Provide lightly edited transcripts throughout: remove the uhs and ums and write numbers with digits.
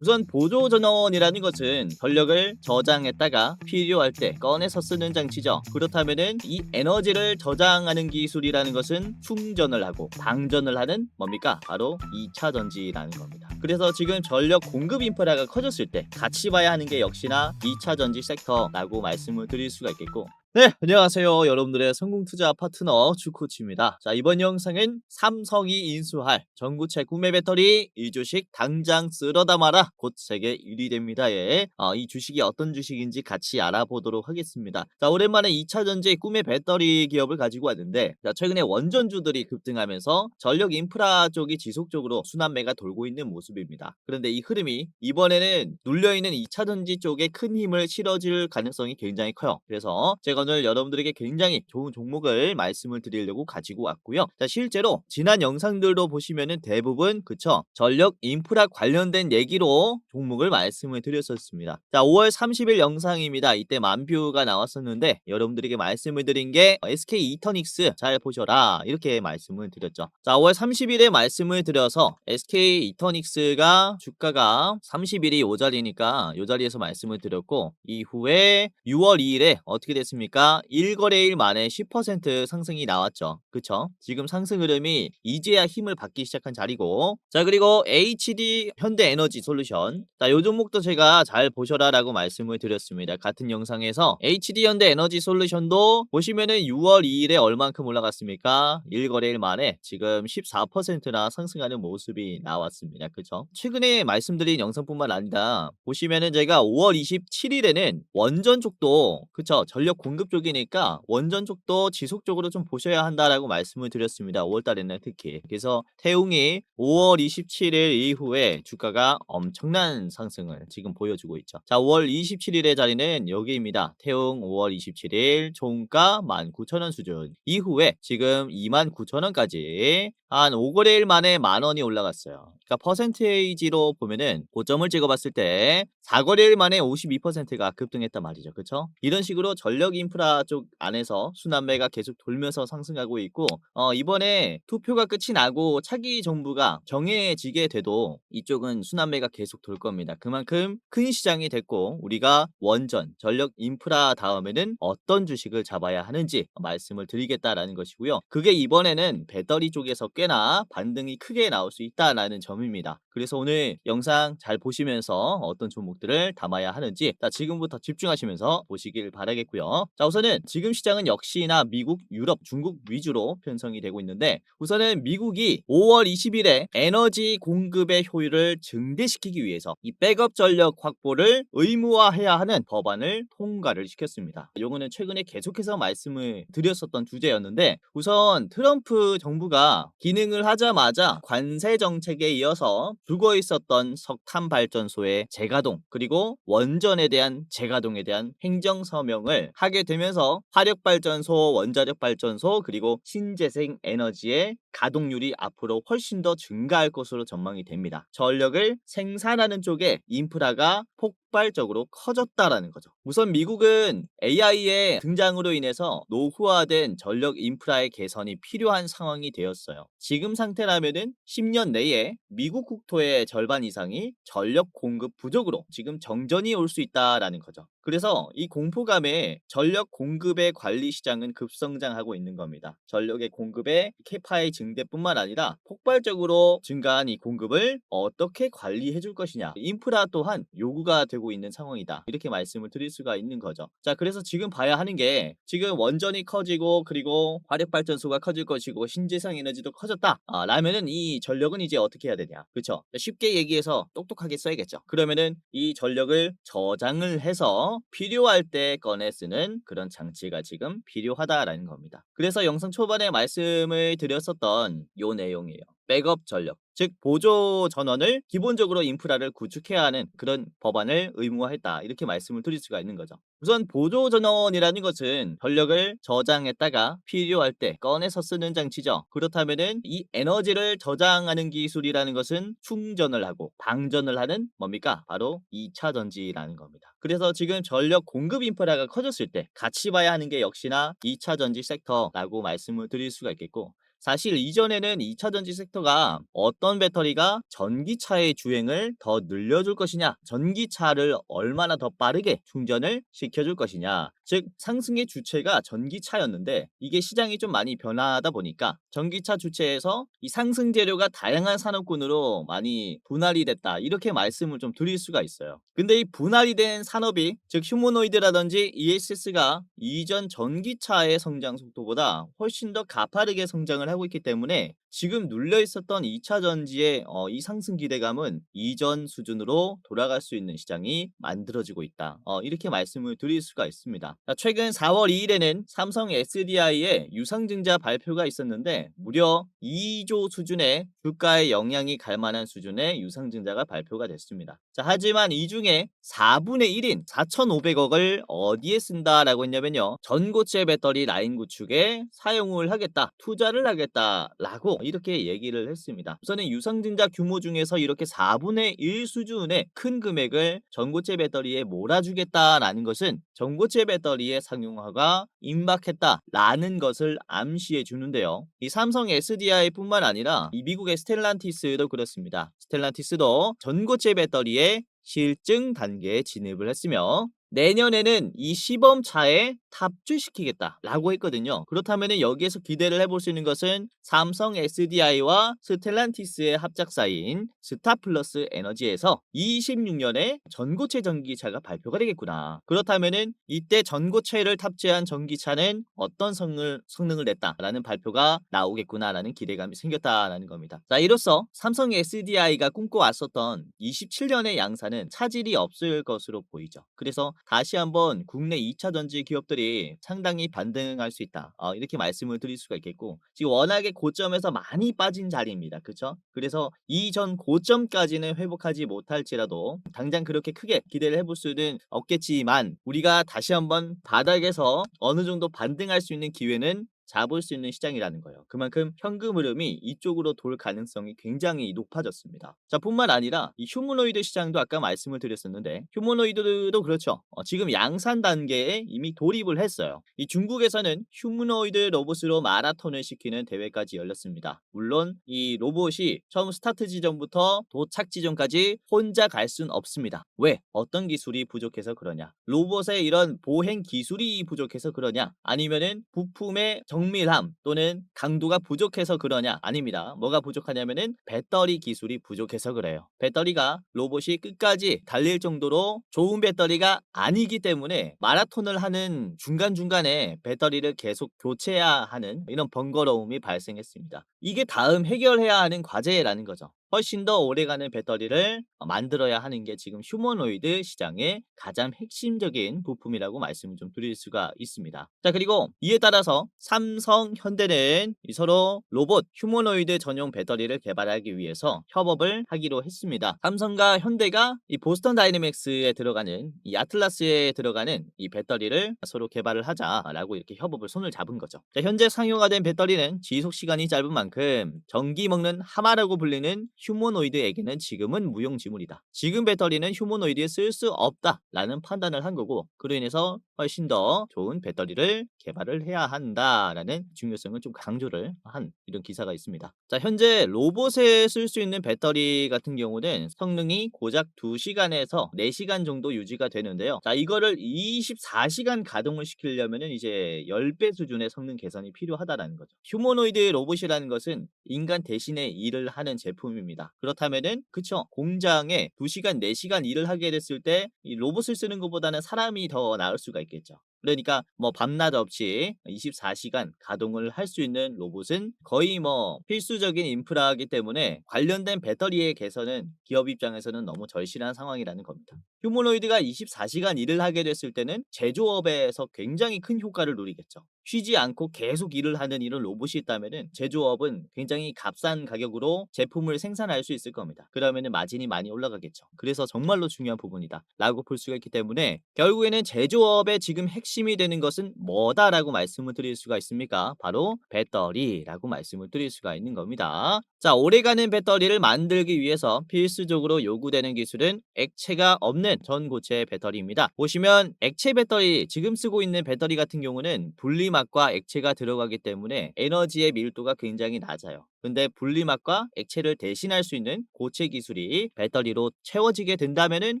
우선 보조전원이라는 것은 전력을 저장했다가 필요할 때 꺼내서 쓰는 장치죠. 그렇다면은 이 에너지를 저장하는 기술이라는 것은 충전을 하고 방전을 하는 뭡니까? 바로 2차 전지라는 겁니다. 그래서 지금 전력 공급 인프라가 커졌을 때 같이 봐야 하는 게 역시나 2차 전지 섹터라고 말씀을 드릴 수가 있겠고, 네, 안녕하세요. 여러분들의 성공투자 파트너 주코치입니다. 자, 이번 영상은 삼성이 인수할 전구체 구매 배터리 이 주식 당장 쓸어 담아라. 곧 세계 1위 됩니다에 이 주식이 어떤 주식인지 같이 알아보도록 하겠습니다. 자, 오랜만에 2차 전지 구매 배터리 기업을 가지고 왔는데, 자, 최근에 원전주들이 급등하면서 전력 인프라 쪽이 지속적으로 순환매가 돌고 있는 모습입니다. 그런데 이 흐름이 이번에는 눌려있는 2차 전지 쪽에 큰 힘을 실어줄 가능성이 굉장히 커요. 그래서 제가 오늘 여러분들에게 굉장히 좋은 종목을 말씀을 드리려고 가지고 왔고요. 자, 실제로 지난 영상들도 보시면은 대부분 그쵸, 전력 인프라 관련된 얘기로 종목을 말씀을 드렸었습니다. 자, 5월 30일 영상입니다. 이때 만뷰가 나왔었는데 여러분들에게 말씀을 드린 게 SK 이터닉스 잘 보셔라 이렇게 말씀을 드렸죠. 자, 5월 30일에 말씀을 드려서 SK 이터닉스가 주가가 30일이 요 자리니까 요 자리에서 말씀을 드렸고, 이후에 6월 2일에 어떻게 됐습니까? 1거래일 만에 10% 상승이 나왔죠. 그쵸? 지금 상승 흐름이 이제야 힘을 받기 시작한 자리고, 자, 그리고 HD 현대에너지 솔루션, 자, 요 종목도 제가 잘 보셔라 라고 말씀을 드렸습니다. 같은 영상에서 HD 현대에너지 솔루션도 보시면은 6월 2일에 얼만큼 올라갔습니까? 1거래일 만에 지금 14%나 상승하는 모습이 나왔습니다. 그쵸? 최근에 말씀드린 영상뿐만 아니라 보시면은 제가 5월 27일에는 원전 쪽도 그쵸, 전력 공급 쪽이니까 원전 쪽도 지속적으로 좀 보셔야 한다라고 말씀을 드렸습니다. 5월 달에는 특히. 그래서 태웅이 5월 27일 이후에 주가가 엄청난 상승을 지금 보여주고 있죠. 자, 5월 27일의 자리는 여기입니다. 태웅 5월 27일 종가 19,000원 수준 이후에 지금 29,000원까지 한 5거래일 만에 10,000원이 올라갔어요. 그러니까 퍼센테이지로 보면은 고점을 찍어봤을 때 4거래일 만에 52%가 급등했단 말이죠. 그쵸? 이런 식으로 전력 인프라 쪽 안에서 순환매가 계속 돌면서 상승하고 있고, 이번에 투표가 끝이 나고 차기 정부가 정해지게 돼도 이쪽은 순환매가 계속 돌 겁니다. 그만큼 큰 시장이 됐고, 우리가 원전, 전력 인프라 다음에는 어떤 주식을 잡아야 하는지 말씀을 드리겠다라는 것이고요. 그게 이번에는 배터리 쪽에서 꽤나 반등이 크게 나올 수 있다라는 점입니다. 그래서 오늘 영상 잘 보시면서 어떤 종목들을 담아야 하는지, 자, 지금부터 집중하시면서 보시길 바라겠고요. 자, 우선은 지금 시장은 역시나 미국, 유럽, 중국 위주로 편성이 되고 있는데, 우선은 미국이 5월 20일에 에너지 공급의 효율을 증대시키기 위해서 이 백업 전력 확보를 의무화해야 하는 법안을 통과를 시켰습니다. 요거는 최근에 계속해서 말씀을 드렸었던 주제였는데, 우선 트럼프 정부가 기능을 하자마자 관세 정책에 이어서 죽어 있었던 석탄 발전소의 재가동, 그리고 원전에 대한 재가동에 대한 행정 서명을 하게 되면서 화력 발전소, 원자력 발전소, 그리고 신재생 에너지의 가동률이 앞으로 훨씬 더 증가할 것으로 전망이 됩니다. 전력을 생산하는 쪽에 인프라가 폭발적으로 커졌다라는 거죠. 우선 미국은 AI의 등장으로 인해서 노후화된 전력 인프라의 개선이 필요한 상황이 되었어요. 지금 상태라면은 10년 내에 미국 국토의 절반 이상이 전력 공급 부족으로 지금 정전이 올 수 있다라는 거죠. 그래서 이 공포감에 전력 공급의 관리 시장은 급성장하고 있는 겁니다. 전력의 공급의 캐파의 증대뿐만 아니라 폭발적으로 증가한 이 공급을 어떻게 관리해 줄 것이냐, 인프라 또한 요구가 되고 있는 상황이다, 이렇게 말씀을 드릴 수가 있는 거죠. 자, 그래서 지금 봐야 하는 게, 지금 원전이 커지고 그리고 화력발전소가 커질 것이고 신재생 에너지도 커졌다 라면은 이 전력은 이제 어떻게 해야 되냐, 그쵸? 쉽게 얘기해서 똑똑하게 써야겠죠. 그러면은 이 전력을 저장을 해서 필요할 때 꺼내 쓰는 그런 장치가 지금 필요하다라는 겁니다. 그래서 영상 초반에 말씀을 드렸었던 요 내용이에요. 백업 전력, 즉 보조 전원을 기본적으로 인프라를 구축해야 하는 그런 법안을 의무화했다, 이렇게 말씀을 드릴 수가 있는 거죠. 우선 보조 전원이라는 것은 전력을 저장했다가 필요할 때 꺼내서 쓰는 장치죠. 그렇다면은 이 에너지를 저장하는 기술이라는 것은 충전을 하고 방전을 하는 뭡니까? 바로 2차 전지라는 겁니다. 그래서 지금 전력 공급 인프라가 커졌을 때 같이 봐야 하는 게 역시나 2차 전지 섹터라고 말씀을 드릴 수가 있겠고, 사실 이전에는 2차 전지 섹터가 어떤 배터리가 전기차의 주행을 더 늘려줄 것이냐, 전기차를 얼마나 더 빠르게 충전을 시켜줄 것이냐, 즉 상승의 주체가 전기차였는데 이게 시장이 좀 많이 변화하다 보니까 전기차 주체에서 이 상승 재료가 다양한 산업군으로 많이 분할이 됐다, 이렇게 말씀을 좀 드릴 수가 있어요. 근데 이 분할이 된 산업이, 즉 휴머노이드라든지 ESS가 이전 전기차의 성장 속도보다 훨씬 더 가파르게 성장을 하고 있기 때문에 지금 눌려 있었던 2차 전지의 이 상승 기대감은 이전 수준으로 돌아갈 수 있는 시장이 만들어지고 있다, 이렇게 말씀을 드릴 수가 있습니다. 자, 최근 4월 2일에는 삼성 SDI의 유상증자 발표가 있었는데 무려 2조 수준의 주가에 영향이 갈 만한 수준의 유상증자가 발표가 됐습니다. 자, 하지만 이 중에 4분의 1인 4,500억을 어디에 쓴다라고 했냐면요, 전고체 배터리 라인 구축에 사용을 하겠다, 투자를 하겠다라고 이렇게 얘기를 했습니다. 우선은 유상증자 규모 중에서 이렇게 4분의 1 수준의 큰 금액을 전고체 배터리에 몰아주겠다라는 것은 전고체 배터리의 상용화가 임박했다라는 것을 암시해 주는데요. 이 삼성 SDI뿐만 아니라 이 미국의 스텔란티스도 그렇습니다. 스텔란티스도 전고체 배터리의 실증 단계에 진입을 했으며 내년에는 이 시범차에 탑재시키겠다라고 했거든요. 그렇다면 여기에서 기대를 해볼 수 있는 것은 삼성 SDI와 스텔란티스의 합작사인 스타플러스 에너지에서 26년에 전고체 전기차가 발표가 되겠구나. 그렇다면 이때 전고체를 탑재한 전기차는 어떤 성능을 냈다라는 발표가 나오겠구나라는 기대감이 생겼다라는 겁니다. 자, 이로써 삼성 SDI가 꿈꿔왔었던 27년의 양산은 차질이 없을 것으로 보이죠. 그래서 다시 한번 국내 2차 전지 기업들이 상당히 반등할 수 있다, 이렇게 말씀을 드릴 수가 있겠고, 지금 워낙에 고점에서 많이 빠진 자리입니다. 그렇죠? 그래서 이전 고점까지는 회복하지 못할지라도 당장 그렇게 크게 기대를 해볼 수는 없겠지만 우리가 다시 한번 바닥에서 어느 정도 반등할 수 있는 기회는 잡을 수 있는 시장이라는 거예요. 그만큼 현금 흐름이 이쪽으로 돌 가능성이 굉장히 높아졌습니다. 자, 뿐만 아니라 이 휴머노이드 시장도 아까 말씀을 드렸었는데 휴머노이드도 그렇죠. 지금 양산 단계에 이미 돌입을 했어요. 이 중국에서는 휴머노이드 로봇으로 마라톤을 시키는 대회까지 열렸습니다. 물론 이 로봇이 처음 스타트 지점부터 도착 지점까지 혼자 갈 수는 없습니다. 왜? 어떤 기술이 부족해서 그러냐? 로봇의 이런 보행 기술이 부족해서 그러냐? 아니면은 부품의 정밀함 또는 강도가 부족해서 그러냐? 아닙니다. 뭐가 부족하냐면은 배터리 기술이 부족해서 그래요. 배터리가 로봇이 끝까지 달릴 정도로 좋은 배터리가 아니기 때문에 마라톤을 하는 중간중간에 배터리를 계속 교체해야 하는 이런 번거로움이 발생했습니다. 이게 다음 해결해야 하는 과제라는 거죠. 훨씬 더 오래가는 배터리를 만들어야 하는 게 지금 휴머노이드 시장의 가장 핵심적인 부품이라고 말씀을 좀 드릴 수가 있습니다. 자, 그리고 이에 따라서 삼성, 현대는 서로 로봇, 휴머노이드 전용 배터리를 개발하기 위해서 협업을 하기로 했습니다. 삼성과 현대가 이 보스턴 다이내믹스에 들어가는 이 아틀라스에 들어가는 이 배터리를 서로 개발을 하자라고 이렇게 협업을 손을 잡은 거죠. 자, 현재 상용화된 배터리는 지속 시간이 짧은 만큼 전기 먹는 하마라고 불리는 휴머노이드에게는 지금은 무용지물이다. 지금 배터리는 휴머노이드에 쓸 수 없다라는 판단을 한 거고, 그로 인해서 훨씬 더 좋은 배터리를 개발을 해야 한다라는 중요성을 좀 강조를 한 이런 기사가 있습니다. 자, 현재 로봇에 쓸 수 있는 배터리 같은 경우는 성능이 고작 2시간에서 4시간 정도 유지가 되는데요. 자, 이거를 24시간 가동을 시키려면은 이제 10배 수준의 성능 개선이 필요하다라는 거죠. 휴머노이드 로봇이라는 것은 인간 대신에 일을 하는 제품입니다. 그렇다면은 그쵸, 공장에 2시간, 4시간 일을 하게 됐을 때 이 로봇을 쓰는 것보다는 사람이 더 나을 수가 있겠죠. 그러니까 뭐 밤낮 없이 24시간 가동을 할 수 있는 로봇은 거의 뭐 필수적인 인프라이기 때문에 관련된 배터리의 개선은 기업 입장에서는 너무 절실한 상황이라는 겁니다. 휴머노이드가 24시간 일을 하게 됐을 때는 제조업에서 굉장히 큰 효과를 누리겠죠. 쉬지 않고 계속 일을 하는 이런 로봇이 있다면은 제조업은 굉장히 값싼 가격으로 제품을 생산할 수 있을 겁니다. 그러면은 마진이 많이 올라가겠죠. 그래서 정말로 중요한 부분이다라고 볼 수가 있기 때문에 결국에는 제조업의 지금 핵심이 되는 것은 뭐다라고 말씀을 드릴 수가 있습니까? 바로 배터리라고 말씀을 드릴 수가 있는 겁니다. 자, 오래가는 배터리를 만들기 위해서 필수적으로 요구되는 기술은 액체가 없는 전고체 배터리입니다. 보시면 액체 배터리, 지금 쓰고 있는 배터리 같은 경우는 분리 분리막과 액체가 들어가기 때문에 에너지의 밀도가 굉장히 낮아요. 근데 분리막과 액체를 대신할 수 있는 고체 기술이 배터리로 채워지게 된다면은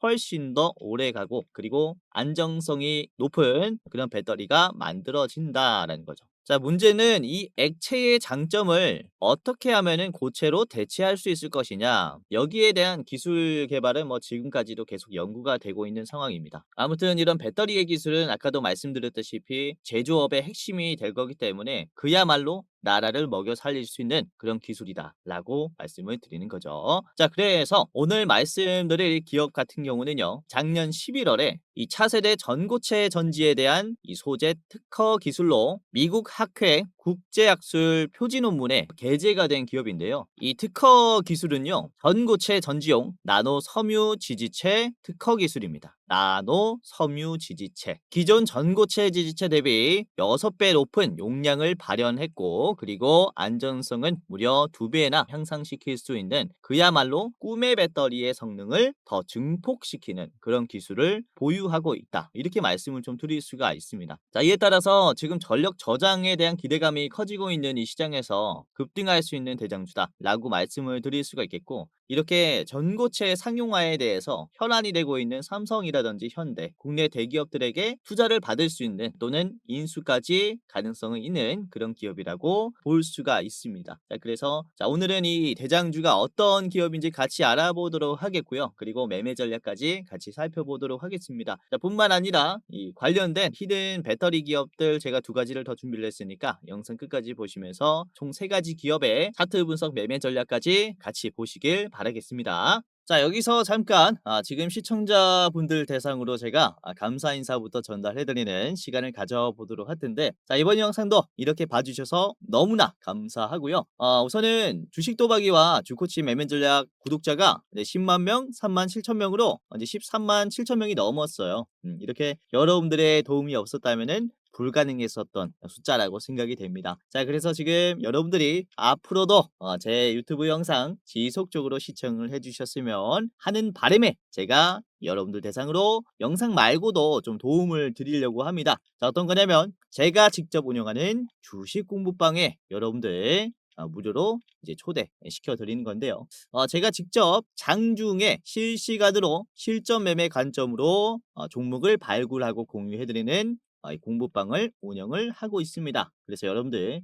훨씬 더 오래 가고, 그리고 안정성이 높은 그런 배터리가 만들어진다라는 거죠. 자, 문제는 이 액체의 장점을 어떻게 하면은 고체로 대체할 수 있을 것이냐. 여기에 대한 기술 개발은 뭐 지금까지도 계속 연구가 되고 있는 상황입니다. 아무튼 이런 배터리의 기술은 아까도 말씀드렸다시피 제조업의 핵심이 될 거기 때문에 그야말로 나라를 먹여 살릴 수 있는 그런 기술이다라고 말씀을 드리는 거죠. 자, 그래서 오늘 말씀드릴 기업 같은 경우는요, 작년 11월에 이 차세대 전고체 전지에 대한 이 소재 특허 기술로 미국 학회 국제학술 표지 논문에 게재가 된 기업인데요. 이 특허 기술은요, 전고체 전지용 나노 섬유 지지체 특허 기술입니다. 나노 섬유 지지체. 기존 전고체 지지체 대비 6배 높은 용량을 발현했고, 그리고 안전성은 무려 2배나 향상시킬 수 있는 그야말로 꿈의 배터리의 성능을 더 증폭시키는 그런 기술을 보유하고 있다. 이렇게 말씀을 좀 드릴 수가 있습니다. 자, 이에 따라서 지금 전력 저장에 대한 기대감이 커지고 있는 이 시장에서 급등할 수 있는 대장주다라고 말씀을 드릴 수가 있겠고, 이렇게 전고체 상용화에 대해서 현안이 되고 있는 삼성이라든지 현대, 국내 대기업들에게 투자를 받을 수 있는 또는 인수까지 가능성이 있는 그런 기업이라고 볼 수가 있습니다. 자, 그래서 오늘은 이 대장주가 어떤 기업인지 같이 알아보도록 하겠고요. 그리고 매매 전략까지 같이 살펴보도록 하겠습니다. 자, 뿐만 아니라 이 관련된 히든 배터리 기업들 제가 2가지를 더 준비를 했으니까 영상 끝까지 보시면서 총 3가지 기업의 차트 분석 매매 전략까지 같이 보시길 바라겠습니다. 자, 여기서 잠깐 지금 시청자분들 대상으로 제가 감사 인사부터 전달해드리는 시간을 가져보도록 할 텐데, 자, 이번 영상도 이렇게 봐주셔서 너무나 감사하고요. 우선은 주식 도박이와 주코치 매매 전략 구독자가 10만 명, 3만 7천 명으로 이제 13만 7천 명이 넘었어요. 이렇게 여러분들의 도움이 없었다면은 불가능했었던 숫자라고 생각이 됩니다. 자, 그래서 지금 여러분들이 앞으로도 제 유튜브 영상 지속적으로 시청을 해주셨으면 하는 바람에 제가 여러분들 대상으로 영상 말고도 좀 도움을 드리려고 합니다. 자, 어떤 거냐면 제가 직접 운영하는 주식 공부방에 여러분들 무료로 이제 초대시켜 드리는 건데요. 제가 직접 장중에 실시간으로 실전 매매 관점으로 종목을 발굴하고 공유해 드리는 이 공부방을 운영을 하고 있습니다. 그래서 여러분들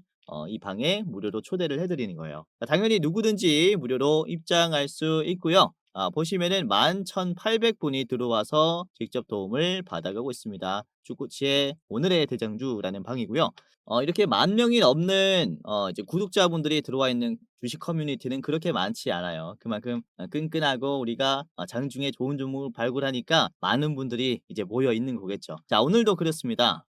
이 방에 무료로 초대를 해드리는 거예요. 당연히 누구든지 무료로 입장할 수 있고요. 보시면은 11,800분이 들어와서 직접 도움을 받아가고 있습니다. 주코치의 오늘의 대장주라는 방이고요. 이렇게 10,000명이 넘는 이제 구독자분들이 들어와 있는 주식 커뮤니티는 그렇게 많지 않아요. 그만큼 끈끈하고 우리가 장중에 좋은 종목을 발굴하니까 많은 분들이 이제 모여 있는 거겠죠. 자, 오늘도 그렇습니다.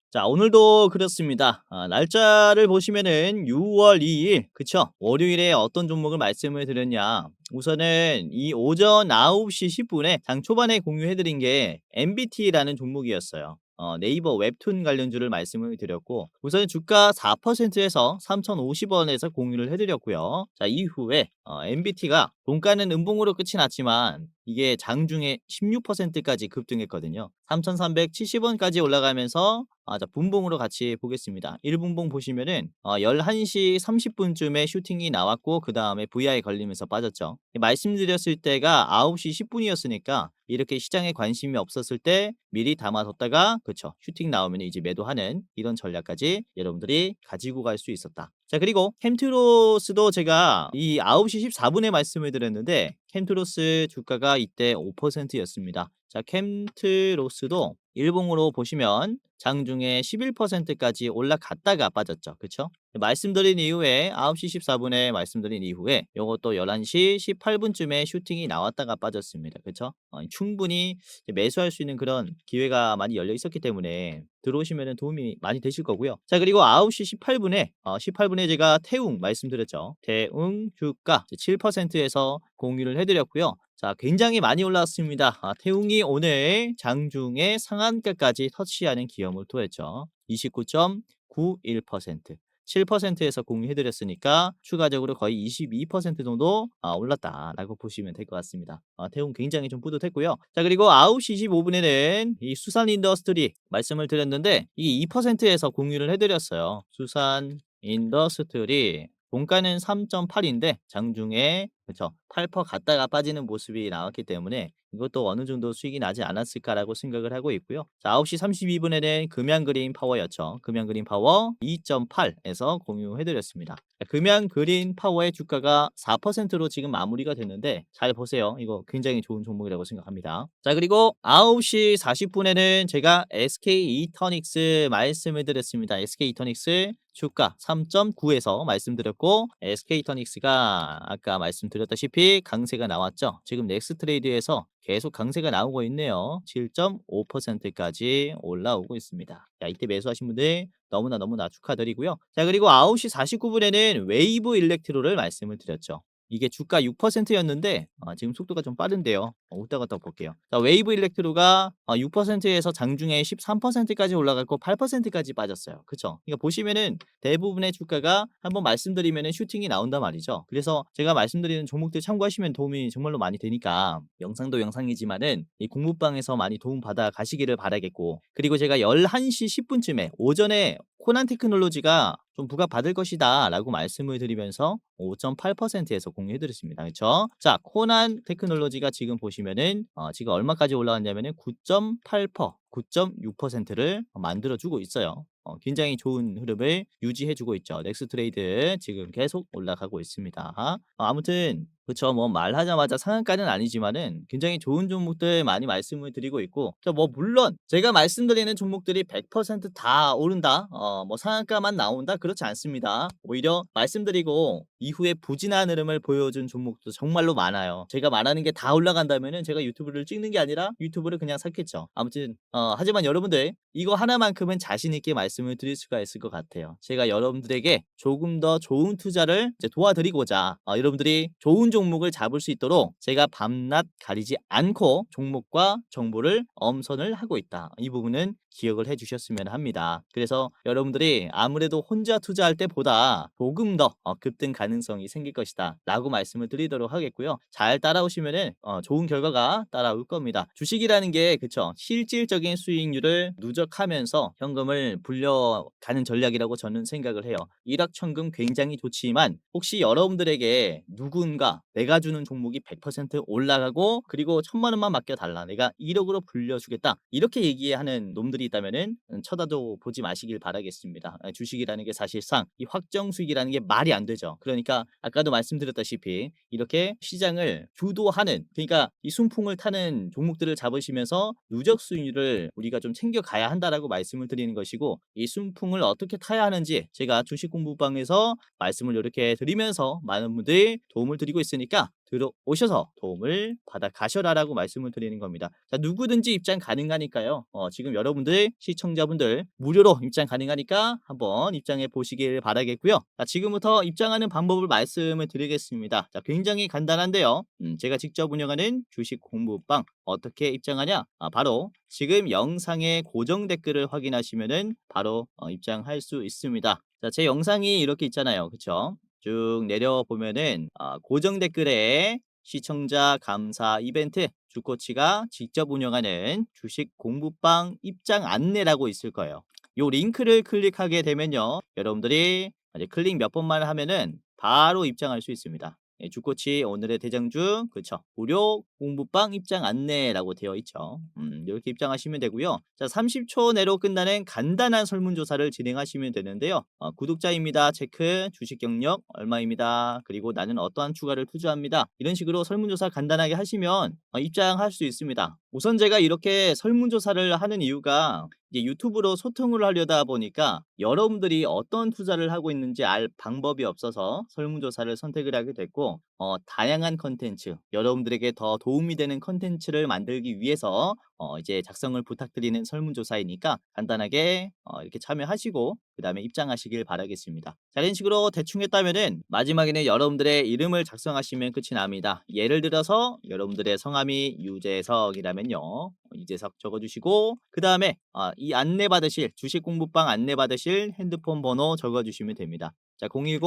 날짜를 보시면은 6월 2일, 그쵸? 월요일에 어떤 종목을 말씀을 드렸냐? 우선은 이 오전 9시 10분에 장 초반에 공유해드린 게 MBT라는 종목이었어요. 네이버 웹툰 관련주를 말씀을 드렸고, 우선 주가 4%에서 3,050원에서 공유를 해드렸고요. 자, 이후에 MBT가 종가는 음봉으로 끝이 났지만 이게 장중에 16%까지 급등했거든요. 3,370원까지 올라가면서 자, 분봉으로 같이 보겠습니다. 1분봉 보시면은 11시 30분쯤에 슈팅이 나왔고, 그 다음에 VI 걸리면서 빠졌죠. 말씀드렸을 때가 9시 10분이었으니까 이렇게 시장에 관심이 없었을 때 미리 담아뒀다가, 그쵸, 슈팅 나오면 이제 매도하는 이런 전략까지 여러분들이 가지고 갈 수 있었다. 자, 그리고 캠트로스도 제가 이 9시 14분에 말씀을 드렸는데 캠트로스 주가가 이때 5%였습니다. 자, 캠트로스도 일봉으로 보시면 장중에 11%까지 올라갔다가 빠졌죠. 그쵸? 말씀드린 이후에 9시 14분에 말씀드린 이후에 요것도 11시 18분쯤에 슈팅이 나왔다가 빠졌습니다. 그쵸? 충분히 매수할 수 있는 그런 기회가 많이 열려 있었기 때문에 들어오시면 도움이 많이 되실 거고요. 자, 그리고 9시 18분에 제가 태웅 말씀드렸죠. 태웅 주가 7%에서 공유를 해드렸고요. 자, 굉장히 많이 올라왔습니다. 태웅이 오늘 장중에 상한가까지 터치하는 기염을 토했죠. 29.91%. 7%에서 공유해드렸으니까 추가적으로 거의 22% 정도 올랐다라고 보시면 될 것 같습니다. 태움 굉장히 좀 뿌듯했고요. 자, 그리고 9시 25분에는 이 수산 인더스트리 말씀을 드렸는데 이게 2%에서 공유를 해드렸어요. 수산 인더스트리 종가는 3.8인데 장중에 그쵸 8% 갔다가 빠지는 모습이 나왔기 때문에 이것도 어느 정도 수익이 나지 않았을까라고 생각을 하고 있고요. 자, 9시 32분에는 금양그린 파워였죠. 금양그린 파워 2.8에서 공유해드렸습니다. 금양그린 파워의 주가가 4%로 지금 마무리가 됐는데 잘 보세요. 이거 굉장히 좋은 종목이라고 생각합니다. 자, 그리고 9시 40분에는 제가 SK 이터닉스 말씀을 드렸습니다. SK 이터닉스 주가 3.9에서 말씀드렸고 SK 이터닉스가 아까 말씀드렸다시피 강세가 나왔죠. 지금 넥스트레이드에서 계속 강세가 나오고 있네요. 7.5%까지 올라오고 있습니다. 자, 이때 매수하신 분들 너무나 축하드리고요. 자, 그리고 9시 49분에는 웨이브 일렉트로를 말씀을 드렸죠. 이게 주가 6%였는데 지금 속도가 좀 빠른데요. 웃다 갔다 볼게요. 자, 웨이브 일렉트로가 6%에서 장중에 13%까지 올라갔고 8%까지 빠졌어요. 그쵸? 그러니까 보시면은 대부분의 주가가 한번 말씀드리면은 슈팅이 나온단 말이죠. 그래서 제가 말씀드리는 종목들 참고하시면 도움이 정말로 많이 되니까 영상도 영상이지만은 이 공부방에서 많이 도움 받아 가시기를 바라겠고, 그리고 제가 11시 10분쯤에 오전에 코난 테크놀로지가 좀 부각받을 것이다 라고 말씀을 드리면서 5.8%에서 공유해드렸습니다. 그렇죠? 자, 코난 테크놀로지가 지금 보시면은 지금 얼마까지 올라왔냐면은 9.8%, 9.6%를 만들어주고 있어요. 굉장히 좋은 흐름을 유지해주고 있죠. 넥스트레이드 지금 계속 올라가고 있습니다. 아무튼 그쵸, 뭐 말하자마자 상한가는 아니지만은 굉장히 좋은 종목들 많이 말씀을 드리고 있고, 뭐 물론 제가 말씀드리는 종목들이 100%다 오른다, 뭐 상한가만 나온다, 그렇지 않습니다. 오히려 말씀드리고 이후에 부진한 흐름을 보여준 종목도 정말로 많아요. 제가 말하는 게 다 올라간다면은 제가 유튜브를 찍는 게 아니라 유튜브를 그냥 샀겠죠. 아무튼 하지만 여러분들 이거 하나만큼은 자신 있게 말씀을 드릴 수가 있을 것 같아요. 제가 여러분들에게 조금 더 좋은 투자를 이제 도와드리고자 여러분들이 좋은 종목을 잡을 수 있도록 제가 밤낮 가리지 않고 종목과 정보를 엄선을 하고 있다. 이 부분은 기억을 해주셨으면 합니다. 그래서 여러분들이 아무래도 혼자 투자할 때보다 조금 더 급등 가능성이 생길 것이다 라고 말씀을 드리도록 하겠고요. 잘 따라오시면은 좋은 결과가 따라올 겁니다. 주식이라는 게 그쵸, 실질적인 수익률을 누적하면서 현금을 불려가는 전략이라고 저는 생각을 해요. 일확천금 굉장히 좋지만 혹시 여러분들에게 누군가 내가 주는 종목이 100% 올라가고 그리고 1,000만 원만 맡겨달라, 내가 1억으로 불려주겠다, 이렇게 얘기하는 놈들이 있다면은 쳐다도 보지 마시길 바라겠습니다. 주식이라는 게 사실상 이 확정 수익이라는 게 말이 안 되죠. 그러니까 아까도 말씀드렸다시피 이렇게 시장을 주도하는, 그러니까 이 순풍을 타는 종목들을 잡으시면서 누적 수익률을 우리가 좀 챙겨가야 한다라고 말씀을 드리는 것이고, 이 순풍을 어떻게 타야 하는지 제가 주식 공부방에서 말씀을 이렇게 드리면서 많은 분들 도움을 드리고 있으니까 들어오셔서 도움을 받아 가셔라라고 말씀을 드리는 겁니다. 자, 누구든지 입장 가능하니까요. 지금 여러분들 시청자분들 무료로 입장 가능하니까 한번 입장해 보시길 바라겠고요. 자, 지금부터 입장하는 방법을 말씀을 드리겠습니다. 자, 굉장히 간단한데요. 제가 직접 운영하는 주식 공부방 어떻게 입장하냐? 바로 지금 영상의 고정 댓글을 확인하시면은 바로 입장할 수 있습니다. 자, 제 영상이 이렇게 있잖아요. 그쵸? 쭉 내려보면은 고정 댓글에 시청자 감사 이벤트 주코치가 직접 운영하는 주식 공부방 입장 안내라고 있을 거예요. 요 링크를 클릭하게 되면요, 여러분들이 이제 클릭 몇 번만 하면은 바로 입장할 수 있습니다. 주코치 오늘의 대장주 그쵸, 무료 공부방 입장 안내라고 되어 있죠. 이렇게 입장하시면 되고요. 자, 30초 내로 끝나는 간단한 설문조사를 진행하시면 되는데요. 구독자입니다 체크, 주식 경력 얼마입니다, 그리고 나는 어떠한 추가를 투자합니다, 이런 식으로 설문조사 간단하게 하시면 입장할 수 있습니다. 우선 제가 이렇게 설문조사를 하는 이유가 이제 유튜브로 소통을 하려다 보니까 여러분들이 어떤 투자를 하고 있는지 알 방법이 없어서 설문조사를 선택을 하게 됐고, 다양한 컨텐츠, 여러분들에게 더 도움이 되는 컨텐츠를 만들기 위해서 이제 작성을 부탁드리는 설문조사이니까 간단하게 이렇게 참여하시고 그 다음에 입장하시길 바라겠습니다. 자, 이런 식으로 대충 했다면은 마지막에는 여러분들의 이름을 작성하시면 끝이 납니다. 예를 들어서 여러분들의 성함이 유재석이라면요, 이재석 적어주시고 그 다음에 이 안내 받으실 주식 공부방 안내 받으실 핸드폰 번호 적어주시면 됩니다. 자, 010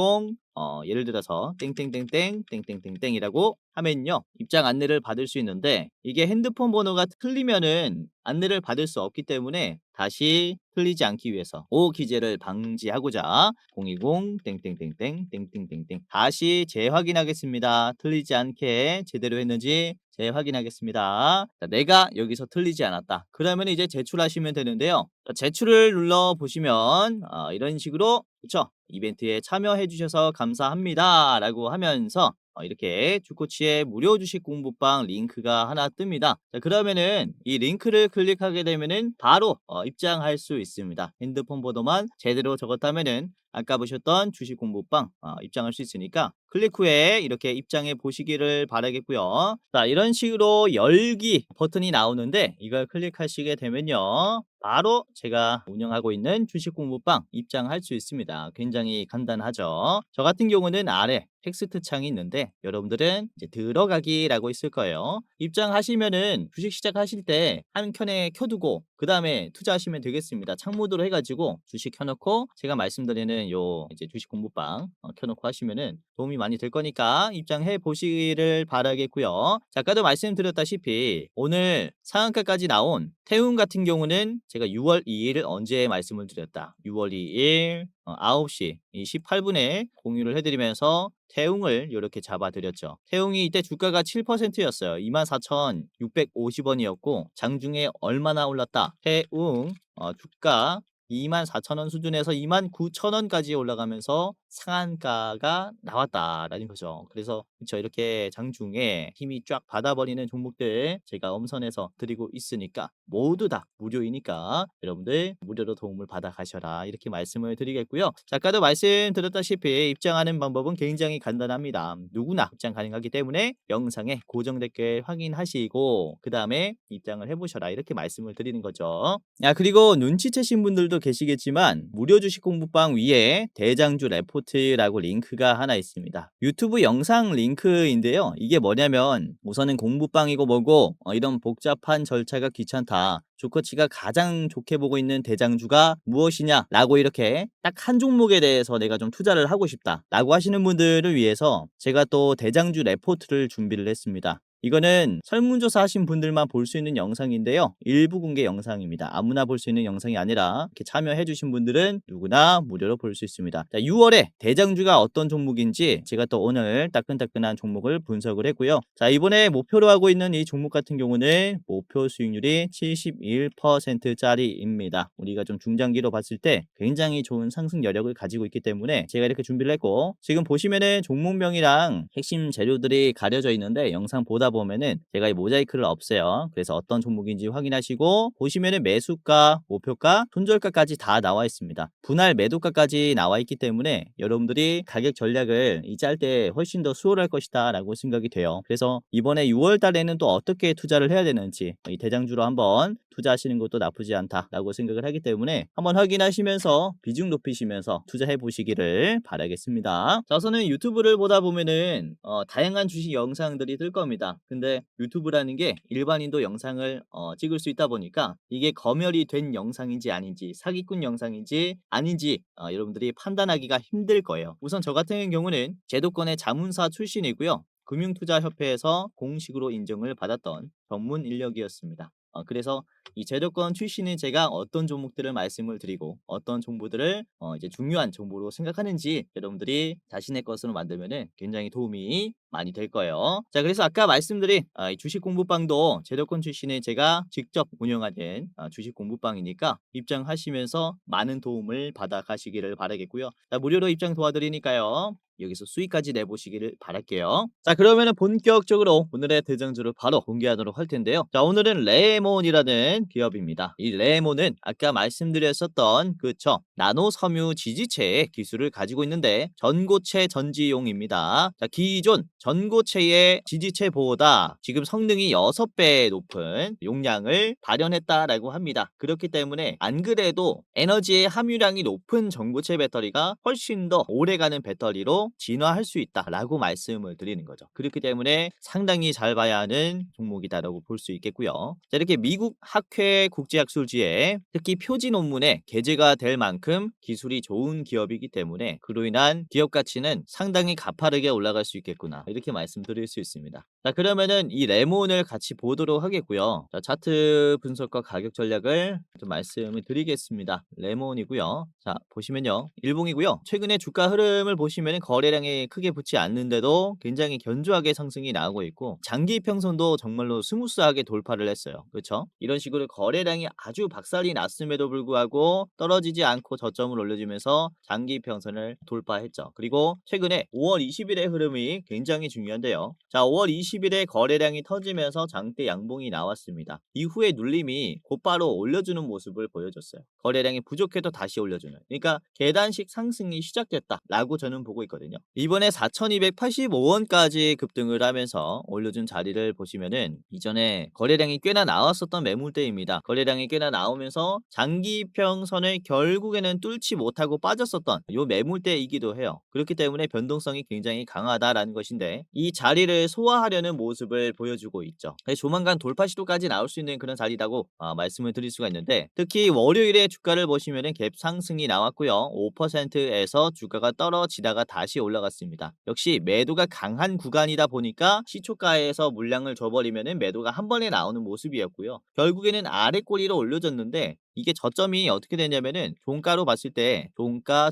예를 들어서 땡땡땡땡 땡땡땡땡이라고 하면요 입장 안내를 받을 수 있는데 이게 핸드폰 번호가 틀리면은 안내를 받을 수 없기 때문에 다시 틀리지 않기 위해서 오기재를 방지하고자 010 땡땡땡땡 땡땡땡땡 다시 재확인하겠습니다. 틀리지 않게 제대로 했는지 재확인하겠습니다. 자, 내가 여기서 틀리지 않았다. 그러면 이제 제출하시면 되는데요. 자, 제출을 눌러 보시면 이런 식으로 그쵸? 이벤트에 참여해 주셔서 감사합니다 라고 하면서 이렇게 주코치의 무료 주식 공부방 링크가 하나 뜹니다. 자, 그러면은 이 링크를 클릭하게 되면은 바로 입장할 수 있습니다. 핸드폰 번호만 제대로 적었다면은 아까 보셨던 주식 공부방 입장할 수 있으니까 클릭 후에 이렇게 입장해 보시기를 바라겠고요. 자, 이런 식으로 열기 버튼이 나오는데 이걸 클릭하시게 되면요. 바로 제가 운영하고 있는 주식 공부방 입장할 수 있습니다. 굉장히 간단하죠. 저 같은 경우는 아래 텍스트 창이 있는데 여러분들은 이제 들어가기라고 있을 거예요. 입장하시면은 주식 시작하실 때 한 켠에 켜두고 그 다음에 투자하시면 되겠습니다. 창모드로 해가지고 주식 켜놓고 제가 말씀드리는 요 이제 주식 공부방 켜놓고 하시면은 도움이 많이 될 거니까 입장해 보시기를 바라겠고요. 자, 아까도 말씀드렸다시피 오늘 상한가까지 나온 태움 같은 경우는 제가 6월 2일 언제 말씀을 드렸다. 6월 2일 9시 18분에 공유를 해드리면서 태웅을 이렇게 잡아드렸죠. 태웅이 이때 주가가 7%였어요. 24,650원이었고 장중에 얼마나 올랐다. 태웅 주가 24,000원 수준에서 29,000원까지 올라가면서 상한가가 나왔다라는 거죠. 그래서 그쵸, 이렇게 장중에 힘이 쫙 받아버리는 종목들 제가 엄선해서 드리고 있으니까 모두 다 무료이니까 여러분들 무료로 도움을 받아 가셔라 이렇게 말씀을 드리겠고요. 자, 아까도 말씀드렸다시피 입장하는 방법은 굉장히 간단합니다. 누구나 입장 가능하기 때문에 영상에 고정 댓글 확인하시고 그 다음에 입장을 해보셔라 이렇게 말씀을 드리는 거죠. 그리고 눈치채신 분들도 계시겠지만 무료 주식 공부방 위에 대장주 레포트라고 링크가 하나 있습니다. 유튜브 영상 링크인데요. 이게 뭐냐면 우선은 공부방이고 뭐고 이런 복잡한 절차가 귀찮다. 주코치가 가장 좋게 보고 있는 대장주가 무엇이냐 라고 이렇게 딱 한 종목에 대해서 내가 좀 투자를 하고 싶다 라고 하시는 분들을 위해서 제가 또 대장주 레포트를 준비를 했습니다. 이거는 설문조사 하신 분들만 볼 수 있는 영상인데요. 일부 공개 영상입니다. 아무나 볼 수 있는 영상이 아니라 이렇게 참여해 주신 분들은 누구나 무료로 볼 수 있습니다. 자, 6월에 대장주가 어떤 종목인지 제가 또 오늘 따끈따끈한 종목을 분석을 했고요. 자, 이번에 목표로 하고 있는 이 종목 같은 경우는 목표 수익률이 71%짜리입니다. 우리가 좀 중장기로 봤을 때 굉장히 좋은 상승 여력을 가지고 있기 때문에 제가 이렇게 준비를 했고 지금 보시면은 종목명이랑 핵심 재료들이 가려져 있는데 영상 보다 보면은 제가 이 모자이크를 없애요. 그래서 어떤 종목인지 확인하시고 보시면은 매수가, 목표가, 손절가까지 다 나와 있습니다. 분할 매도가까지 나와 있기 때문에 여러분들이 가격 전략을 이 짤 때 훨씬 더 수월할 것이다 라고 생각이 돼요. 그래서 이번에 6월 달에는 또 어떻게 투자를 해야 되는지 이 대장주로 한번 투자하시는 것도 나쁘지 않다라고 생각을 하기 때문에 한번 확인하시면서 비중 높이시면서 투자해 보시기를 바라겠습니다. 자, 우선은 유튜브를 보다 보면은 다양한 주식 영상들이 뜰 겁니다. 근데 유튜브라는 게 일반인도 영상을 찍을 수 있다 보니까 이게 검열이 된 영상인지 아닌지 사기꾼 영상인지 아닌지 여러분들이 판단하기가 힘들 거예요. 우선 저 같은 경우는 제도권의 자문사 출신이고요. 금융투자협회에서 공식으로 인정을 받았던 전문 인력이었습니다. 그래서 이 제도권 출신인 제가 어떤 종목들을 말씀을 드리고 어떤 정보들을 이제 중요한 정보로 생각하는지 여러분들이 자신의 것으로 만들면은 굉장히 도움이 많이 될 거예요. 자, 그래서 아까 말씀드린 이 주식 공부방도 제도권 출신의 제가 직접 운영하는 주식 공부방이니까 입장하시면서 많은 도움을 받아 가시기를 바라겠고요. 자, 무료로 입장 도와드리니까요. 여기서 수익까지 내보시기를 바랄게요. 자, 그러면은 본격적으로 오늘의 대장주를 바로 공개하도록 할 텐데요. 자, 오늘은 레몬이라는 기업입니다. 이 레몬은 아까 말씀드렸었던 그쵸 나노 섬유 지지체의 기술을 가지고 있는데 전고체 전지용입니다. 자, 기존 전고체의 지지체보다 지금 성능이 6배 높은 용량을 발현했다라고 합니다. 그렇기 때문에 안 그래도 에너지의 함유량이 높은 전고체 배터리가 훨씬 더 오래가는 배터리로 진화할 수 있다라고 말씀을 드리는 거죠. 그렇기 때문에 상당히 잘 봐야 하는 종목이다라고 볼 수 있겠고요. 자, 이렇게 미국 학회 국제학술지에 특히 표지 논문에 게재가 될 만큼 기술이 좋은 기업이기 때문에 그로 인한 기업 가치는 상당히 가파르게 올라갈 수 있겠구나, 이렇게 말씀드릴 수 있습니다. 자, 그러면은 이 레몬을 같이 보도록 하겠고요. 자, 차트 분석과 가격 전략을 좀 말씀을 드리겠습니다. 레몬이고요. 자, 보시면요, 일봉이고요. 최근에 주가 흐름을 보시면 거래량이 크게 붙지 않는데도 굉장히 견조하게 상승이 나오고 있고, 장기 평선도 정말로 스무스하게 돌파를 했어요. 그렇죠? 이런 식으로 거래량이 아주 박살이 났음에도 불구하고 떨어지지 않고 저점을 올려주면서 장기 평선을 돌파했죠. 그리고 최근에 5월 20일의 흐름이 굉장히 중요한데요. 자, 5월 20일에 거래량이 터지면서 장대 양봉이 나왔습니다. 이후에 눌림이 곧바로 올려주는 모습을 보여줬어요. 거래량이 부족해도 다시 올려주는, 그러니까 계단식 상승이 시작됐다라고 저는 보고 있거든요. 이번에 4,285원까지 급등을 하면서 올려준 자리를 보시면은 이전에 거래량이 꽤나 나왔었던 매물대입니다. 거래량이 꽤나 나오면서 장기평선을 결국에는 뚫지 못하고 빠졌었던 요 매물대이기도 해요. 그렇기 때문에 변동성이 굉장히 강하다라는 것인데, 이 자리를 소화하려는 모습을 보여주고 있죠. 조만간 돌파 시도까지 나올 수 있는 그런 자리라고 말씀을 드릴 수가 있는데, 특히 월요일에 주가를 보시면은 갭 상승이 나왔고요. 5%에서 주가가 떨어지다가 다시 올라갔습니다. 역시 매도가 강한 구간이다 보니까 시초가에서 물량을 줘버리면은 매도가 한 번에 나오는 모습이었고요. 결국에는 아래 꼬리로 올려졌는데, 이게 저점이 어떻게 되냐면은 종가로 봤을 때 종가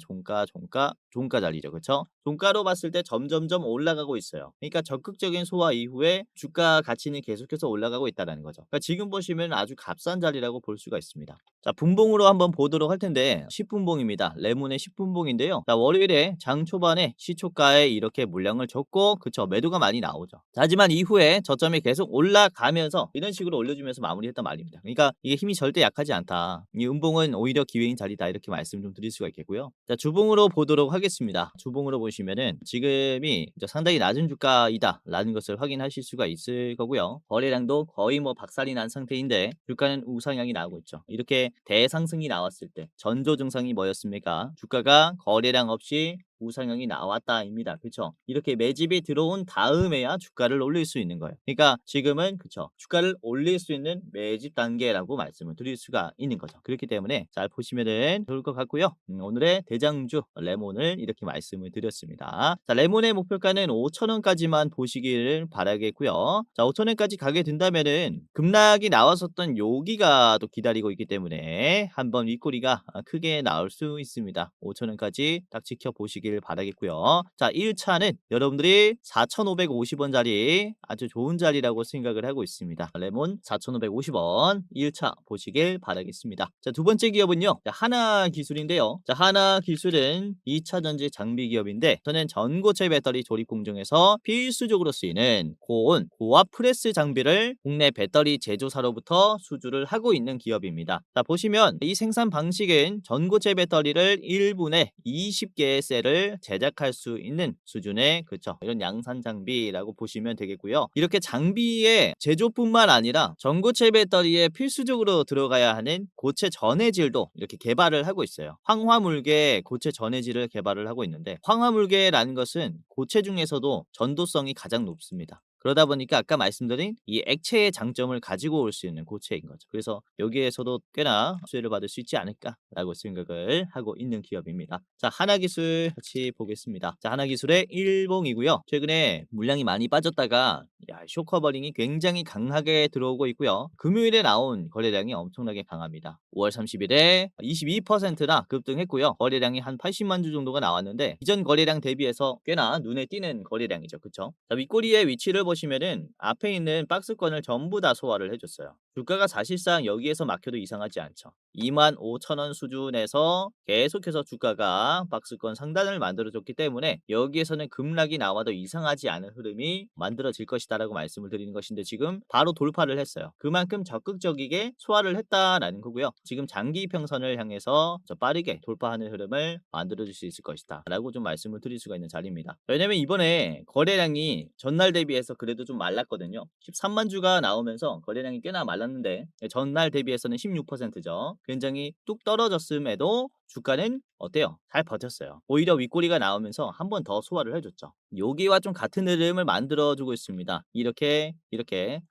자리죠. 그쵸? 종가로 봤을 때 점점점 올라가고 있어요. 그러니까 적극적인 소화 이후에 주가 가치는 계속해서 올라가고 있다는 거죠. 그러니까 지금 보시면 아주 값싼 자리라고 볼 수가 있습니다. 자, 분봉으로 한번 보도록 할 텐데 10분봉입니다. 레몬의 10분봉인데요. 자, 월요일에 장 초반에 시초가에 이렇게 물량을 줬고, 그쵸, 매도가 많이 나오죠. 자, 하지만 이후에 저점이 계속 올라가면서 이런 식으로 올려주면서 마무리했단 말입니다. 그러니까 이게 힘이 절대 약하지 않다. 이 음봉은 오히려 기회인 자리다, 이렇게 말씀 좀 드릴 수가 있겠고요. 자, 주봉으로 보도록 하겠습니다. 주봉으로 보시면은 지금이 이제 상당히 낮은 주가이다 라는 것을 확인하실 수가 있을 거고요. 거래량도 거의 뭐 박살이 난 상태인데 주가는 우상향이 나오고 있죠. 이렇게 대상승이 나왔을 때 전조 증상이 뭐였습니까? 주가가 거래량 없이 우상향이 나왔다입니다. 그쵸? 이렇게 매집이 들어온 다음에야 주가를 올릴 수 있는 거예요. 그러니까 지금은, 그쵸, 주가를 올릴 수 있는 매집 단계라고 말씀을 드릴 수가 있는 거죠. 그렇기 때문에 잘 보시면은 좋을 것 같고요. 오늘의 대장주 레몬을 이렇게 말씀을 드렸습니다. 자, 레몬의 목표가는 5,000원까지만 보시기를 바라겠고요. 자, 5,000원까지 가게 된다면은 급락이 나왔었던 여기가 또 기다리고 있기 때문에 한번 윗꼬리가 크게 나올 수 있습니다. 5,000원까지 딱 지켜보시길 바라겠고요. 자, 1차는 여러분들이 4,550원짜리 아주 좋은 자리라고 생각을 하고 있습니다. 레몬 4,550원 1차 보시길 바라겠습니다. 자, 두 번째 기업은요, 자, 하나기술인데요. 자, 하나기술은 2차 전지 장비 기업인데, 저는 전고체 배터리 조립 공정에서 필수적으로 쓰이는 고온, 고압 프레스 장비를 국내 배터리 제조사로부터 수주를 하고 있는 기업입니다. 자, 보시면 이 생산 방식은 전고체 배터리를 1분에 20개의 셀을 제작할 수 있는 수준의, 그쵸, 이런 양산 장비라고 보시면 되겠고요. 이렇게 장비의 제조뿐만 아니라 전고체 배터리에 필수적으로 들어가야 하는 고체 전해질도 이렇게 개발을 하고 있어요. 황화물계 고체 전해질을 개발을 하고 있는데, 황화물계라는 것은 고체 중에서도 전도성이 가장 높습니다. 그러다 보니까 아까 말씀드린 이 액체의 장점을 가지고 올 수 있는 고체인 거죠. 그래서 여기에서도 꽤나 수혜를 받을 수 있지 않을까라고 생각을 하고 있는 기업입니다. 자, 하나기술 같이 보겠습니다. 자, 하나기술의 일봉이고요. 최근에 물량이 많이 빠졌다가 쇼커버링이 굉장히 강하게 들어오고 있고요. 금요일에 나온 거래량이 엄청나게 강합니다. 5월 30일에 22%나 급등했고요. 거래량이 한 80만 주 정도가 나왔는데 이전 거래량 대비해서 꽤나 눈에 띄는 거래량이죠. 그쵸? 자, 윗꼬리의 위치를 보시면은 앞에 있는 박스권을 전부 다 소화를 해줬어요. 주가가 사실상 여기에서 막혀도 이상하지 않죠. 25,000원 수준에서 계속해서 주가가 박스권 상단을 만들어줬기 때문에 여기에서는 급락이 나와도 이상하지 않은 흐름이 만들어질 것이다라고 말씀을 드리는 것인데 지금 바로 돌파를 했어요. 그만큼 적극적이게 소화를 했다라는 거고요. 지금 장기 평선을 향해서 빠르게 돌파하는 흐름을 만들어줄 수 있을 것이다 라고 좀 말씀을 드릴 수가 있는 자리입니다. 왜냐면 이번에 거래량이 전날 대비해서 그래도 좀 말랐거든요. 13만 주가 나오면서 거래량이 꽤나 말랐는데 전날 대비해서는 16%죠. 굉장히 뚝 떨어졌음에도 주가는 어때요? 잘 버텼어요. 오히려 윗꼬리가 나오면서 한 번 더 소화를 해줬죠. 여기와 좀 같은 흐름을 만들어주고 있습니다. 이렇게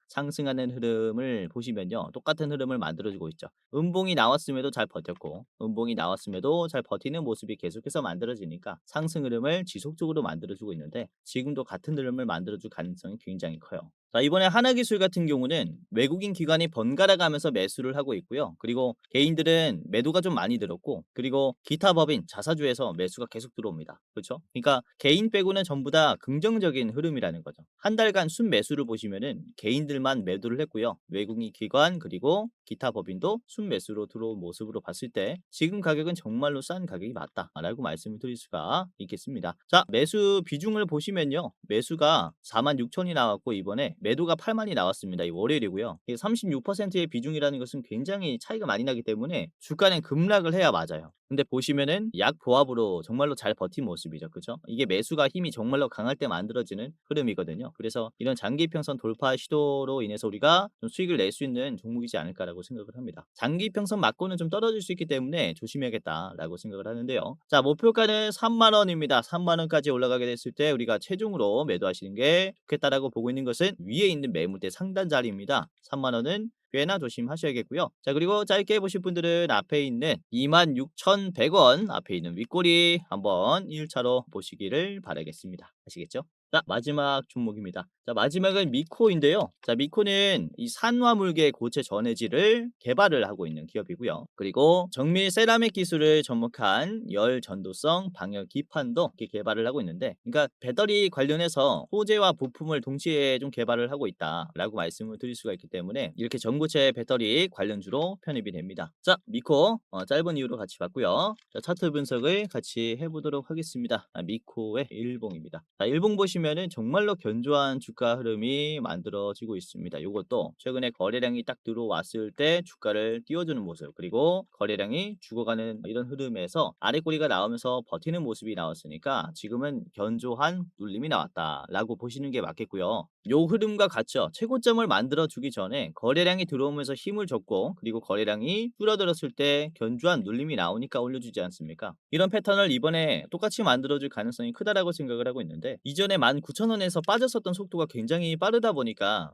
상승하는 흐름을 보시면요. 똑같은 흐름을 만들어주고 있죠. 음봉이 나왔음에도 잘 버텼고 음봉이 나왔음에도 잘 버티는 모습이 계속해서 만들어지니까 상승 흐름을 지속적으로 만들어주고 있는데 지금도 같은 흐름을 만들어줄 가능성이 굉장히 커요. 자, 이번에 하나기술 같은 경우는 외국인 기관이 번갈아 가면서 매수를 하고 있고요. 그리고 개인들은 매도가 좀 많이 들었고 그리고 기타 법인 자사주에서 매수가 계속 들어옵니다. 그렇죠? 그러니까 개인 빼고는 전부 다 긍정적인 흐름이라는 거죠. 한 달간 순매수를 보시면은 개인들만 매도를 했고요. 외국인 기관 그리고 기타 법인도 순매수로 들어온 모습으로 봤을 때 지금 가격은 정말로 싼 가격이 맞다라고 말씀을 드릴 수가 있겠습니다. 자, 매수 비중을 보시면요. 매수가 46,000이 나왔고 이번에 매도가 8만이 나왔습니다. 이 월요일이고요. 36%의 비중이라는 것은 굉장히 차이가 많이 나기 때문에 주가는 급락을 해야 맞아요. 근데 보시면은 약보합으로 정말로 잘 버틴 모습이죠. 그죠? 이게 매수가 힘이 정말로 강할 때 만들어지는 흐름이거든요. 그래서 이런 장기평선 돌파 시도로 인해서 우리가 좀 수익을 낼 수 있는 종목이지 않을까라고 생각을 합니다. 장기평선 맞고는 좀 떨어질 수 있기 때문에 조심해야겠다라고 생각을 하는데요. 자, 목표가는 3만 원입니다. 3만 원까지 올라가게 됐을 때 우리가 최종으로 매도하시는 게 좋겠다라고 보고 있는 것은 위에 있는 매물대 상단 자리입니다. 3만 원은 꽤나 조심하셔야겠고요. 자, 그리고 짧게 보실 분들은 앞에 있는 26,100원 앞에 있는 윗꼬리 한번 1차로 보시기를 바라겠습니다. 아시겠죠? 자, 마지막 종목입니다. 자, 마지막은 미코인데요. 자, 미코는 이 산화물계 고체 전해질을 개발을 하고 있는 기업이고요. 그리고 정밀 세라믹 기술을 접목한 열 전도성 방열 기판도 이렇게 개발을 하고 있는데, 그러니까 배터리 관련해서 소재와 부품을 동시에 좀 개발을 하고 있다라고 말씀을 드릴 수가 있기 때문에 이렇게 전고체 배터리 관련주로 편입이 됩니다. 자, 미코 짧은 이유로 같이 봤고요. 자, 차트 분석을 같이 해보도록 하겠습니다. 미코의 일봉입니다. 자, 일봉 보시면은 정말로 견조한 주가 흐름이 만들어지고 있습니다. 이것도 최근에 거래량이 딱 들어왔을 때 주가를 띄워주는 모습, 그리고 거래량이 죽어가는 이런 흐름에서 아래 꼬리가 나오면서 버티는 모습이 나왔으니까 지금은 견조한 눌림이 나왔다라고 보시는 게 맞겠고요. 요 흐름과 같죠. 최고점을 만들어 주기 전에 거래량이 들어오면서 힘을 줬고 그리고 거래량이 줄어들었을 때 견조한 눌림이 나오니까 올려주지 않습니까? 이런 패턴을 이번에 똑같이 만들어줄 가능성이 크다라고 생각을 하고 있는데, 이전에 19,000원에서 빠졌었던 속도가 굉장히 빠르다 보니까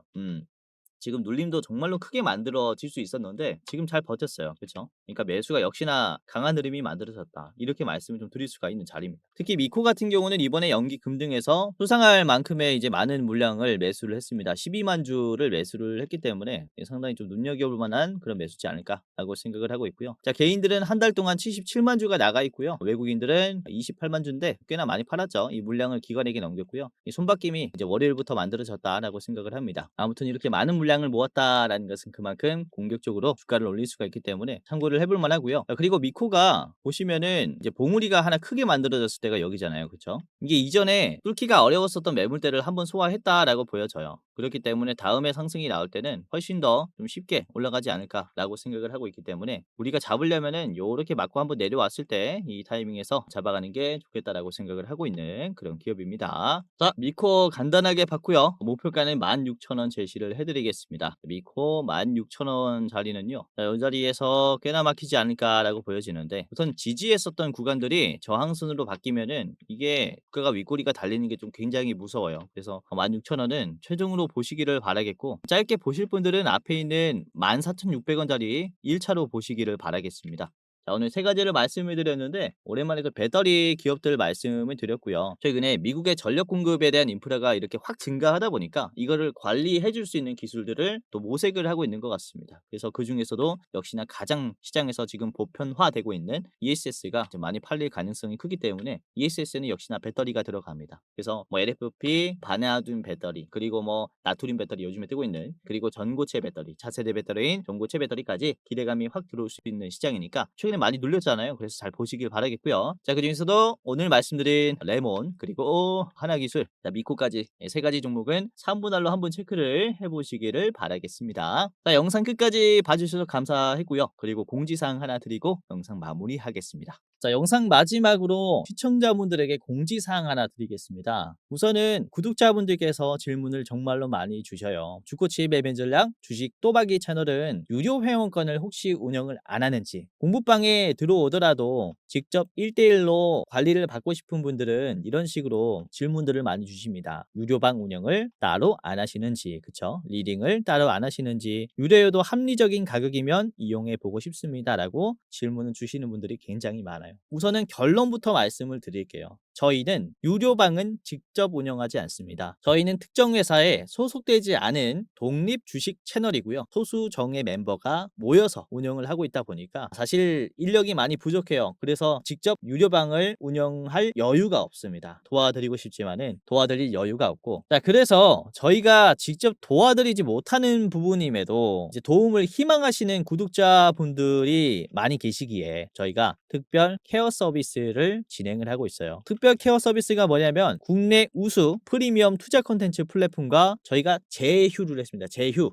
지금 눌림도 정말로 크게 만들어질 수 있었는데 지금 잘 버텼어요. 그렇죠? 그러니까 매수가 역시나 강한 흐름이 만들어졌다. 이렇게 말씀을 좀 드릴 수가 있는 자리입니다. 특히 미코 같은 경우는 이번에 연기 급등해서 수상할 만큼의 이제 많은 물량을 매수를 했습니다. 12만 주를 매수를 했기 때문에 상당히 좀 눈여겨볼 만한 그런 매수지 않을까라고 생각을 하고 있고요. 자, 개인들은 한 달 동안 77만 주가 나가 있고요. 외국인들은 28만 주인데 꽤나 많이 팔았죠. 이 물량을 기관에게 넘겼고요. 이 손바뀜이 이제 월요일부터 만들어졌다라고 생각을 합니다. 아무튼 이렇게 많은 물량을 모았다라는 것은 그만큼 공격적으로 주가를 올릴 수가 있기 때문에 참고를 해볼 만하고요. 그리고 미코가 보시면은 이제 봉우리가 하나 크게 만들어졌을 때가 여기잖아요. 그렇죠? 이게 이전에 뚫기가 어려웠었던 매물대를 한번 소화했다라고 보여져요. 그렇기 때문에 다음에 상승이 나올 때는 훨씬 더 좀 쉽게 올라가지 않을까라고 생각을 하고 있기 때문에 우리가 잡으려면은 요렇게 맞고 한번 내려왔을 때 이 타이밍에서 잡아가는 게 좋겠다라고 생각을 하고 있는 그런 기업입니다. 자, 미코 간단하게 봤고요. 목표가는 16,000원 제시를 해드리겠습니다. 미코 16,000원 자리는요. 자, 이 자리에서 꽤나 막히지 않을까라고 보여지는데, 우선 지지했었던 구간들이 저항선으로 바뀌면은 이게 주가가 윗꼬리가 달리는 게 좀 굉장히 무서워요. 그래서 16,000원은 최종으로 보시기를 바라겠고, 짧게 보실 분들은 앞에 있는 14,600원짜리 1차로 보시기를 바라겠습니다. 자, 오늘 세 가지를 말씀을 드렸는데 오랜만에 그 배터리 기업들 말씀을 드렸고요. 최근에 미국의 전력 공급에 대한 인프라가 이렇게 확 증가하다 보니까 이거를 관리해 줄 수 있는 기술들을 또 모색을 하고 있는 것 같습니다. 그래서 그중에서도 역시나 가장 시장에서 지금 보편화되고 있는 ESS가 많이 팔릴 가능성이 크기 때문에 ESS는 역시나 배터리가 들어갑니다. 그래서 뭐 LFP, 바나듐 배터리, 그리고 뭐 나트륨 배터리 요즘에 뜨고 있는, 그리고 전고체 배터리, 차세대 배터리인 전고체 배터리까지 기대감이 확 들어올 수 있는 시장이니까 최근에 많이 눌렸잖아요. 그래서 잘 보시길 바라겠고요. 자, 그중에서도 오늘 말씀드린 레몬, 그리고 하나기술, 자, 미코까지 세 가지 종목은 3분할로 한번 체크를 해보시기를 바라겠습니다. 자, 영상 끝까지 봐주셔서 감사했고요. 그리고 공지사항 하나 드리고 영상 마무리하겠습니다. 자, 영상 마지막으로 시청자분들에게 공지사항 하나 드리겠습니다. 우선은 구독자분들께서 질문을 정말로 많이 주셔요. 주코치 매매 전략 주식 또박이 채널은 유료 회원권을 혹시 운영을 안 하는지, 공부방에 들어오더라도 직접 1대1로 관리를 받고 싶은 분들은 이런 식으로 질문들을 많이 주십니다. 유료방 운영을 따로 안 하시는지, 그쵸? 리딩을 따로 안 하시는지, 유료여도 합리적인 가격이면 이용해 보고 싶습니다 라고 질문을 주시는 분들이 굉장히 많아요. 우선은 결론부터 말씀을 드릴게요. 저희는 유료방은 직접 운영하지 않습니다. 저희는 특정 회사에 소속되지 않은 독립 주식 채널이고요. 소수 정예 멤버가 모여서 운영을 하고 있다 보니까 사실 인력이 많이 부족해요. 그래서 직접 유료방을 운영할 여유가 없습니다. 도와드리고 싶지만은 도와드릴 여유가 없고, 자, 그래서 저희가 직접 도와드리지 못하는 부분임에도 이제 도움을 희망하시는 구독자분들이 많이 계시기에 저희가 특별 케어 서비스를 진행을 하고 있어요. 특별 케어 서비스가 뭐냐면 국내 우수 프리미엄 투자 콘텐츠 플랫폼과 저희가 제휴를 했습니다.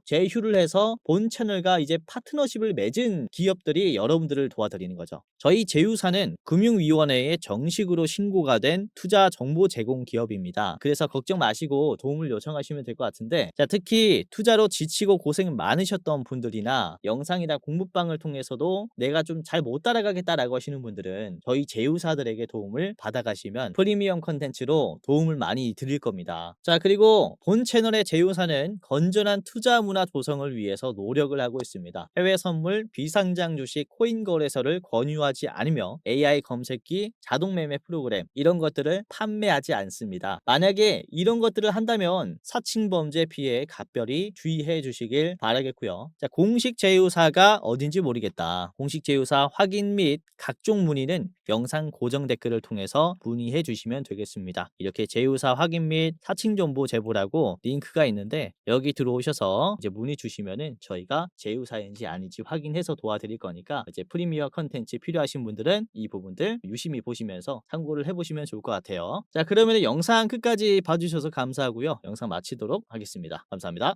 제휴를 해서 본 채널과 이제 파트너십을 맺은 기업들이 여러분들을 도와드리는 거죠. 저희 제휴사는 금융위원회에 정식으로 신고가 된 투자 정보 제공 기업입니다. 그래서 걱정 마시고 도움을 요청하시면 될 것 같은데, 자, 특히 투자로 지치고 고생 많으셨던 분들이나 영상이나 공부방을 통해서도 내가 좀 잘 못 따라가겠다라고 하시는 분들은 저희 제휴사들에게 도움을 받아가시면 프리미엄 컨텐츠로 도움을 많이 드릴 겁니다. 자, 그리고 본 채널의 제휴사는 건전한 투자 문화 조성을 위해서 노력을 하고 있습니다. 해외 선물, 비상장 주식, 코인 거래소를 권유하지 않으며 AI 검색기, 자동 매매 프로그램 이런 것들을 판매하지 않습니다. 만약에 이런 것들을 한다면 사칭 범죄 피해에 각별히 주의해 주시길 바라겠고요. 자, 공식 제휴사가 어딘지 모르겠다. 공식 제휴사 확인 및 각종 문의는 영상 고정 댓글을 통해서 문의해 주시면 되겠습니다. 이렇게 제휴사 확인 및 사칭 정보 제보라고 링크가 있는데 여기 들어오셔서 이제 문의 주시면은 저희가 제휴사인지 아닌지 확인해서 도와드릴 거니까 이제 프리미어 컨텐츠 필요하신 분들은 이 부분들 유심히 보시면서 참고를 해보시면 좋을 것 같아요. 자, 그러면 영상 끝까지 봐주셔서 감사하고요. 영상 마치도록 하겠습니다. 감사합니다.